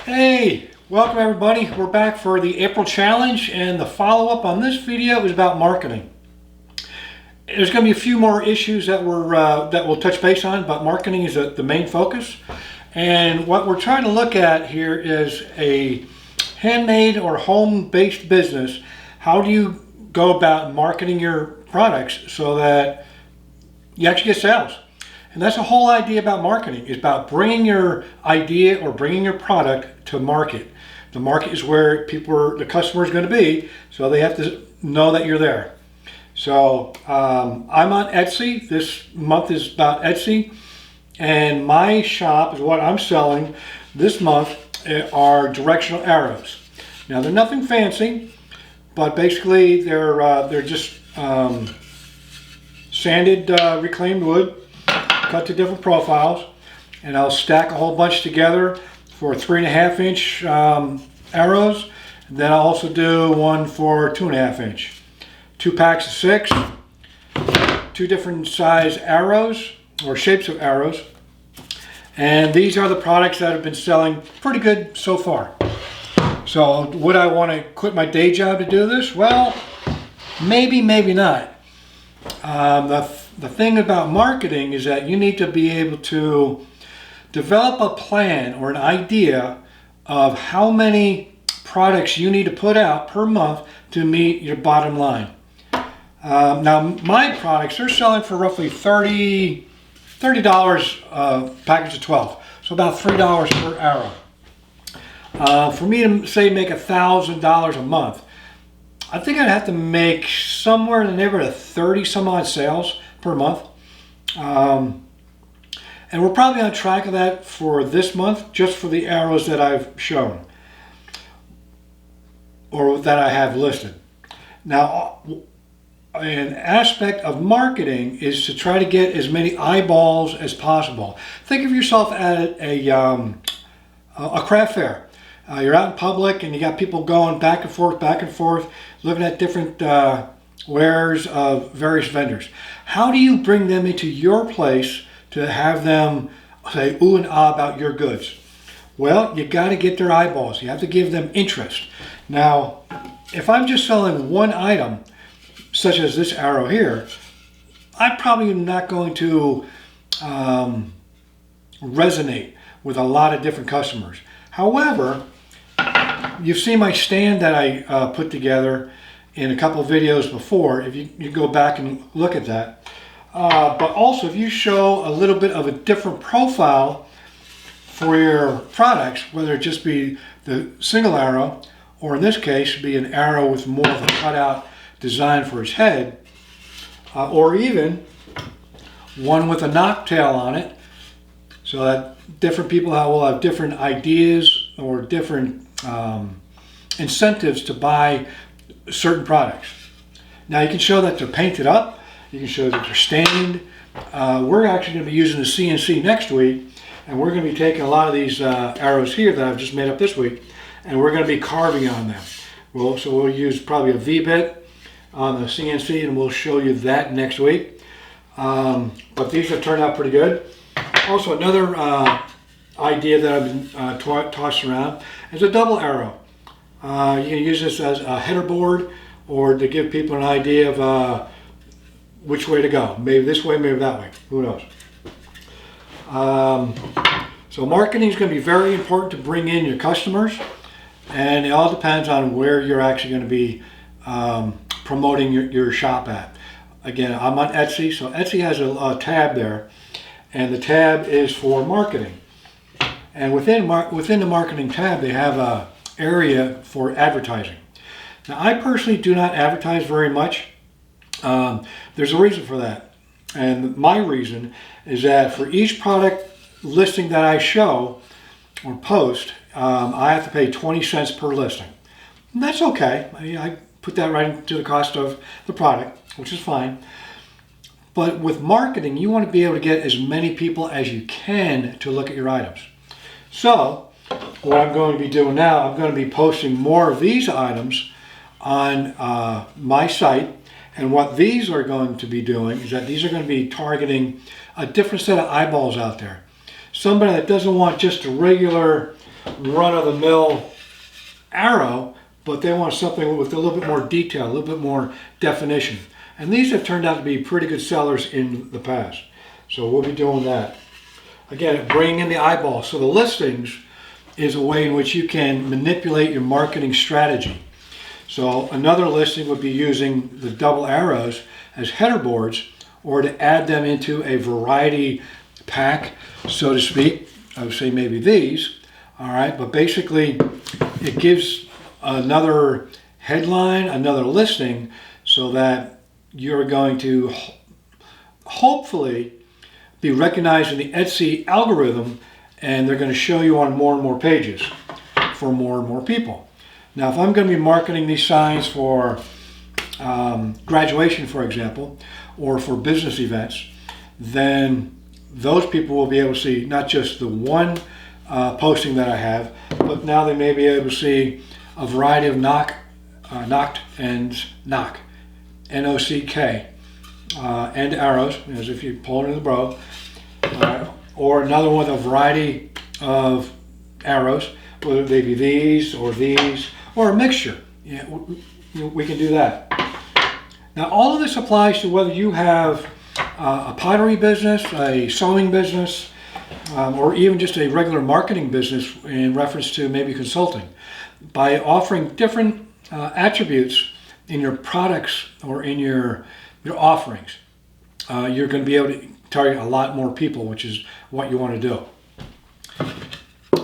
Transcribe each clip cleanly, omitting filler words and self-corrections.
Hey, welcome everybody. We're back for the April challenge, and the follow-up on this video is about marketing. There's going to be a few more issues that we'll touch base on, but marketing is the main focus. And what we're trying to look at here is a handmade or home-based business. How do you go about marketing your products so that you actually get sales? And that's the whole idea about marketing, is about bringing your idea or bringing your product to market. The market is where the customer is going to be, so they have to know that you're there. So I'm on Etsy. This month is about Etsy, and my shop is what I'm selling this month are directional arrows. Now they're nothing fancy, but basically they're just sanded reclaimed wood, cut to different profiles, and I'll stack a whole bunch together for 3.5 inch arrows. And then I'll also do one for 2.5 inch. 2 packs of 6, 2 different size arrows or shapes of arrows. And these are the products that have been selling pretty good so far. So would I want to quit my day job to do this? Well, maybe, maybe not. The thing about marketing is that you need to be able to develop a plan or an idea of how many products you need to put out per month to meet your bottom line. Now my products, they're selling for roughly $30 a package of 12, so about $3 per arrow. For me to say make $1,000 a month, I think I'd have to make somewhere in the neighborhood of 30 some odd sales per month. And we're probably on track of that for this month, just for the arrows that I've shown or that I have listed. Now, an aspect of marketing is to try to get as many eyeballs as possible. Think of yourself at a craft fair. You're out in public and you got people going back and forth, looking at different wares of various vendors. How do you bring them into your place to have them say ooh and ah about your goods? Well, you got to get their eyeballs. You have to give them interest. Now, if I'm just selling one item, such as this arrow here, I probably am not going to resonate with a lot of different customers. However, you've seen my stand that I put together in a couple of videos before. If you go back and look at that. But also, if you show a little bit of a different profile for your products, whether it just be the single arrow, or in this case, be an arrow with more of a cutout design for his head, or even one with a knocktail on it, so that different people will have different ideas or different incentives to buy certain products. Now you can show that they're painted up, you can show that they're stained. We're actually going to be using the CNC next week, and we're going to be taking a lot of these arrows here that I've just made up this week, and we're going to be carving on them. So we'll use probably a V-bit on the CNC, and we'll show you that next week. But these have turned out pretty good. Also, another idea that I've been tossing around is a double arrow. You can use this as a header board, or to give people an idea of which way to go. Maybe this way, maybe that way. Who knows? So marketing is going to be very important to bring in your customers, and it all depends on where you're actually going to be promoting your shop at. Again, I'm on Etsy, so Etsy has a tab there, and the tab is for marketing. And within the marketing tab, they have a area for advertising. Now, I personally do not advertise very much. There's a reason for that, and my reason is that for each product listing that I show or post, I have to pay 20 cents per listing. And that's okay. I put that right into the cost of the product, which is fine. But with marketing, you want to be able to get as many people as you can to look at your items. So what I'm going to be doing now, I'm going to be posting more of these items on my site. And what these are going to be doing is that these are going to be targeting a different set of eyeballs out there. Somebody that doesn't want just a regular run-of-the-mill arrow, but they want something with a little bit more detail, a little bit more definition. And these have turned out to be pretty good sellers in the past. So we'll be doing that. Again, bringing in the eyeballs. So the listings is a way in which you can manipulate your marketing strategy. So another listing would be using the double arrows as header boards, or to add them into a variety pack, so to speak. I would say maybe these. All right, but basically it gives another headline, another listing, so that you're going to hopefully be recognized in the Etsy algorithm, and they're going to show you on more and more pages for more and more people. Now, if I'm going to be marketing these signs for graduation, for example, or for business events, then those people will be able to see not just the one posting that I have, but now they may be able to see a variety of knock, and knock, N-O-C-K, and arrows, as if you pull it in the bow, or another one with a variety of arrows, whether they be these, or a mixture. Yeah, we can do that. Now, all of this applies to whether you have a pottery business, a sewing business, or even just a regular marketing business in reference to maybe consulting. By offering different attributes in your products or in your offerings, you're going to be able to target a lot more people, which is what you want to do.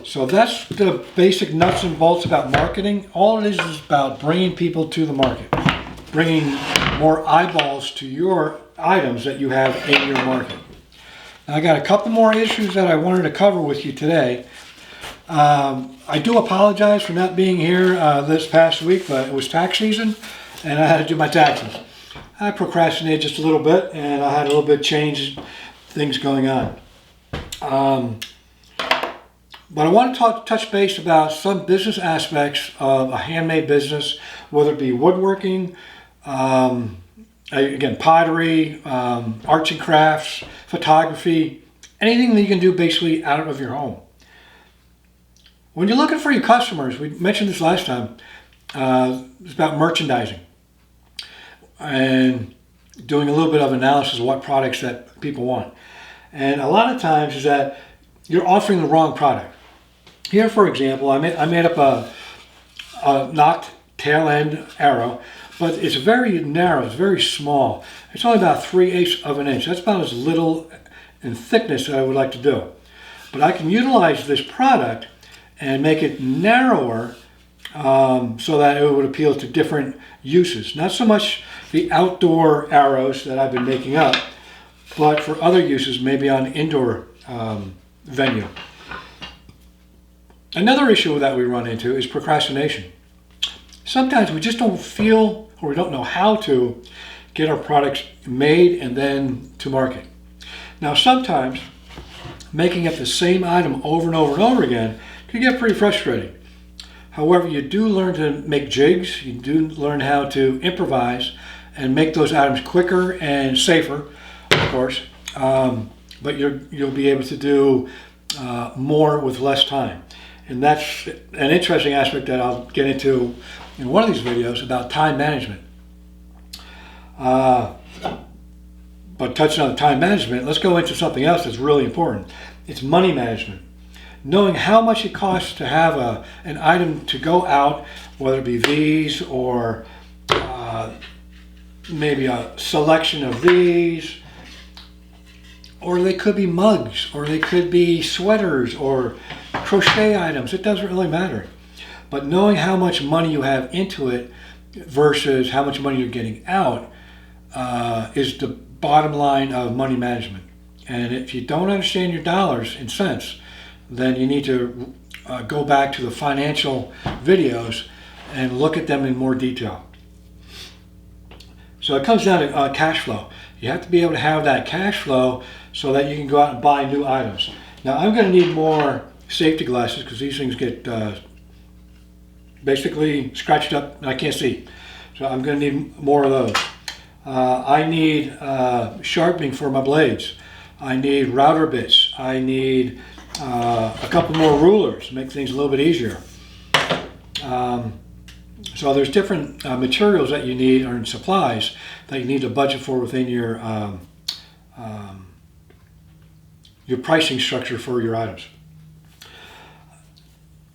So that's the basic nuts and bolts about marketing. All it is about bringing people to the market, bringing more eyeballs to your items that you have in your market. Now, I got a couple more issues that I wanted to cover with you today. I do apologize for not being here this past week, but it was tax season and I had to do my taxes. I procrastinated just a little bit, and I had a little bit of change things going on. But I want to touch base about some business aspects of a handmade business, whether it be woodworking, again, pottery, arts and crafts, photography, anything that you can do basically out of your home. When you're looking for your customers, we mentioned this last time, it's about merchandising and doing a little bit of analysis of what products that people want. And a lot of times is that you're offering the wrong product. Here, for example, I made up a knocked tail end arrow, but it's very narrow, it's very small. It's only about 3/8 of an inch. That's about as little in thickness as I would like to do. But I can utilize this product and make it narrower so that it would appeal to different uses. Not so much the outdoor arrows that I've been making up, but for other uses, maybe on indoor venue. Another issue that we run into is procrastination. Sometimes we just don't feel, or we don't know how to get our products made and then to market. Now, sometimes making up the same item over and over and over again can get pretty frustrating. However, you do learn to make jigs, you do learn how to improvise and make those items quicker and safer, of course, but you'll be able to do more with less time. And that's an interesting aspect that I'll get into in one of these videos about time management. But touching on time management, let's go into something else that's really important. It's money management. Knowing how much it costs to have an item to go out, whether it be these or maybe a selection of these, or they could be mugs, or they could be sweaters or crochet items. It doesn't really matter. But knowing how much money you have into it versus how much money you're getting out is the bottom line of money management. And if you don't understand your dollars and cents, then you need to go back to the financial videos and look at them in more detail. So it comes down to cash flow. You have to be able to have that cash flow so that you can go out and buy new items. Now, I'm going to need more safety glasses because these things get basically scratched up and I can't see. So I'm going to need more of those. I need sharpening for my blades. I need router bits. I need a couple more rulers, make things a little bit easier. So there's different materials that you need, or supplies that you need to budget for within your pricing structure for your items.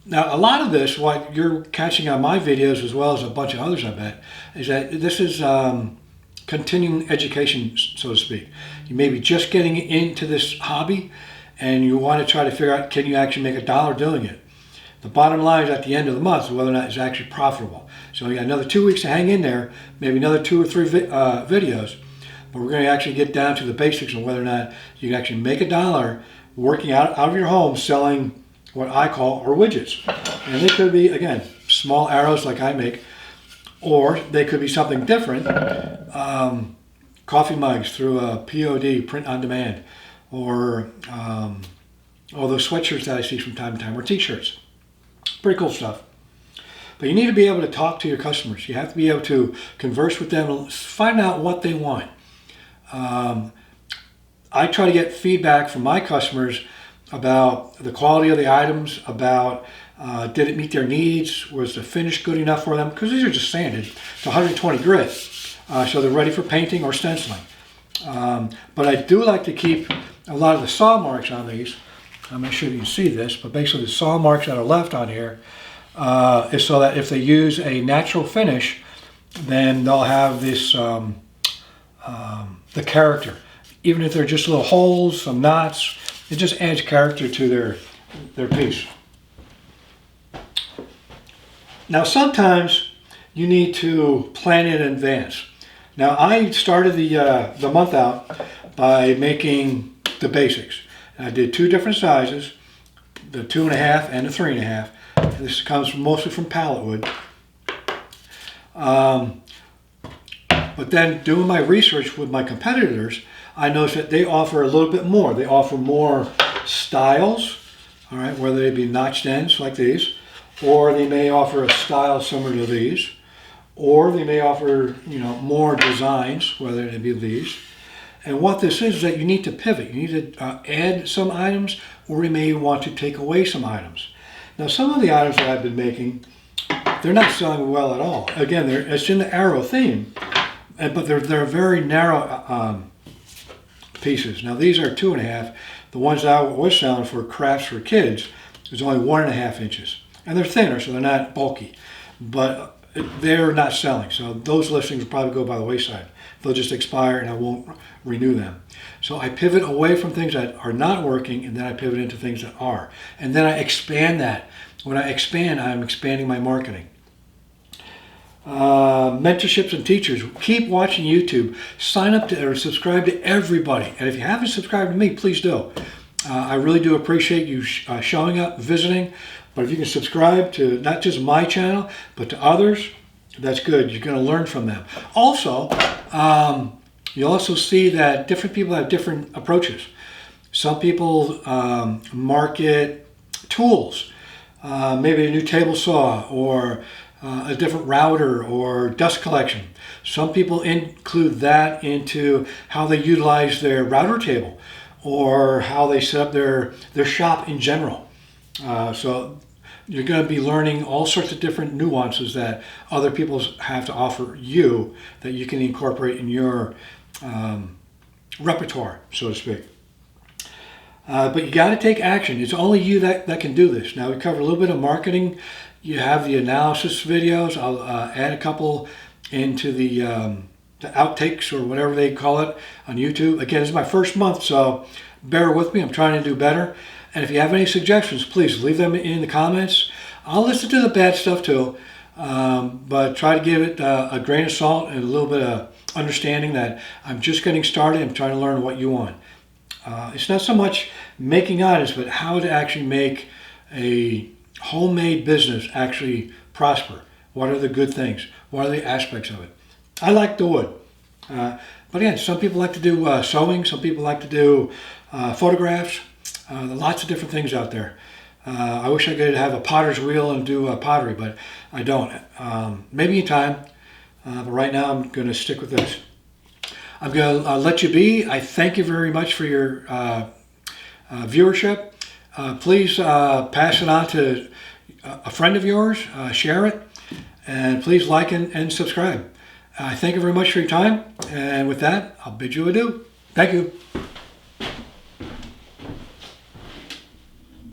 Now, a lot of this, what you're catching on my videos as well as a bunch of others, I bet, is that this is continuing education, so to speak. You may be just getting into this hobby and you want to try to figure out, can you actually make $1 doing it? The bottom line is at the end of the month, whether or not it's actually profitable. So you got another 2 weeks to hang in there, maybe another 2 or 3 videos, but we're going to actually get down to the basics of whether or not you can actually make $1 working out of your home selling what I call our widgets. And they could be, again, small arrows like I make, or they could be something different. Coffee mugs through a POD, print on demand, or all those sweatshirts that I see from time to time, or t-shirts. Pretty cool stuff. But you need to be able to talk to your customers. You have to be able to converse with them and find out what they want. I try to get feedback from my customers about the quality of the items, about did it meet their needs, was the finish good enough for them, because these are just sanded to 120 grit, so they're ready for painting or stenciling. But I do like to keep a lot of the saw marks on these. I'm not sure if you can see this, but basically the saw marks that are left on here is so that if they use a natural finish, then they'll have this the character. Even if they're just little holes, some knots, it just adds character to their piece. Now sometimes you need to plan in advance. Now I started the month out by making the basics. I did 2 different sizes, the 2.5 and the 3.5. This comes mostly from pallet wood. But then doing my research with my competitors, I noticed that they offer a little bit more. They offer more styles, all right, whether they be notched ends like these, or they may offer a style similar to these, or they may offer, more designs, whether it be these. And what this is that you need to pivot. You need to add some items, or you may want to take away some items. Now, some of the items that I've been making, they're not selling well at all. Again, it's in the arrow theme, but they're very narrow pieces. Now, these are 2.5. The ones that I was selling for crafts for kids is only 1.5 inches, and they're thinner, so they're not bulky. But they're not selling, so those listings will probably go by the wayside. They'll just expire and I won't renew them. So I pivot away from things that are not working, and then I pivot into things that are. And then I expand that. When I expand, I'm expanding my marketing. Mentorships and teachers. Keep watching YouTube. Sign up to or subscribe to everybody. And if you haven't subscribed to me, please do. I really do appreciate you showing up, visiting. But if you can subscribe to not just my channel, but to others, that's good. You're going to learn from them. Also, you'll also see that different people have different approaches. Some people market tools, maybe a new table saw or a different router or dust collection. Some people include that into how they utilize their router table or how they set up their shop in general. So you're going to be learning all sorts of different nuances that other people have to offer you that you can incorporate in your repertoire, so to speak. But you got to take action. It's only you that can do this. Now, we covered a little bit of marketing. You have the analysis videos. I'll add a couple into the outtakes or whatever they call it on YouTube. Again, this is my first month, so bear with me. I'm trying to do better. And if you have any suggestions, please leave them in the comments. I'll listen to the bad stuff too, but try to give it a grain of salt and a little bit of understanding that I'm just getting started. I'm trying to learn what you want. It's not so much making items, but how to actually make a homemade business actually prosper. What are the good things? What are the aspects of it? I like the wood. But again, some people like to do sewing. Some people like to do photographs. Lots of different things out there. I wish I could have a potter's wheel and do pottery, but I don't. Maybe in time, but right now I'm going to stick with this. I'm going to let you be. I thank you very much for your viewership. Please pass it on to a friend of yours, share it, and please like and subscribe. Thank you very much for your time, and with that, I'll bid you adieu. Thank you.